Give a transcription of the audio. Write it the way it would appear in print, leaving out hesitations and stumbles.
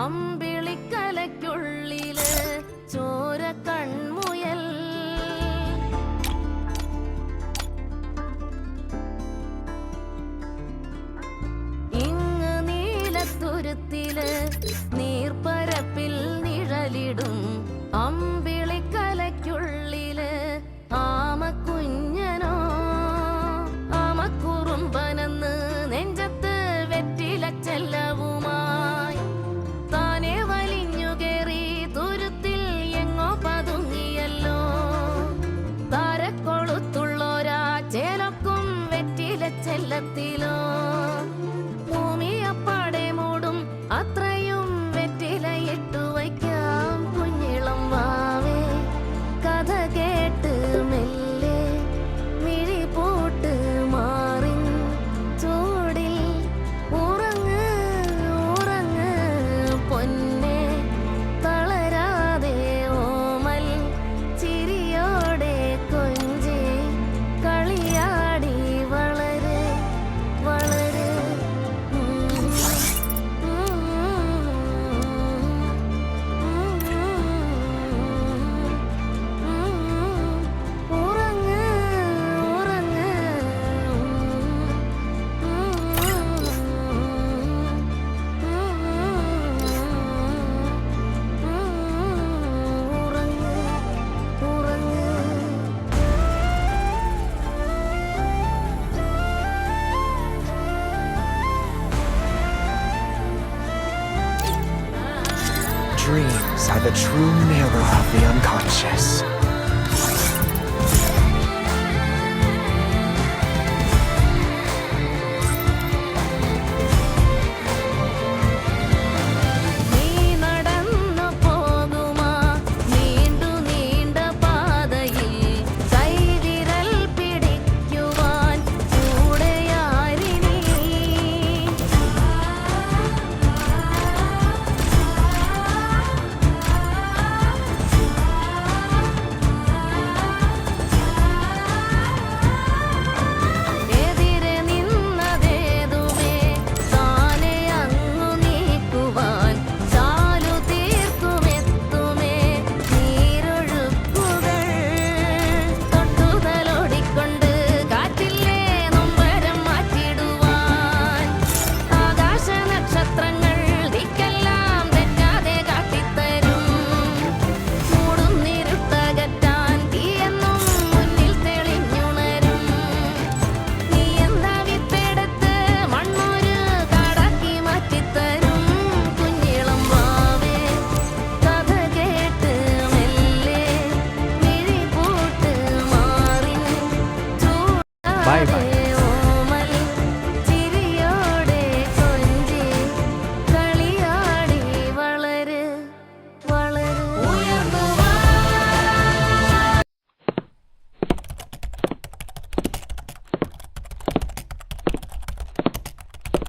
അമ്പിളിക്കലയ്ക്കുള്ളില് ചോര കൺമുയൽ. ഇങ്ങ് നീലത്തുരുത്തില് നീർപ്പരപ്പിൽ നിഴലിടും അമ്പിളിക്കലയ്ക്കുള്ളില് ആമക്കുഞ്ഞനോ ആമക്കുറുമ്പനെന്ന് നെഞ്ചത്ത് വെറ്റില ചെല്ലവുമായി താനെ വലിഞ്ഞു കേറി തുരുത്തിൽ എങ്ങോ പതുങ്ങിയല്ലോ. താരക്കൊളുത്തുള്ളോരാ ചേലക്കും വെറ്റില ചെല്ലത്തിലോ. ഭൂമിയപ്പാടെ മൂടും അത്രയും വെറ്റിലയിട്ടു വയ്ക്കാം കുഞ്ഞിളം വാവേ. കഥ കേട്ട് മെല്ലെ മിഴി പൂട്ട് മാറിൻ ചൂടിൽ ഉറങ്ങ് ഉറങ്ങ് പൊന്നെ. തളരാതെ ഓമൽ ചിരിയോടെ കൊഞ്ചി കളിയാടി വളര് വളര്. ഉറങ്ങ് ഉറങ്ങ് ഉറങ്ങ് ഉറങ്ങ്. Dreams are the true mirror of the unconscious.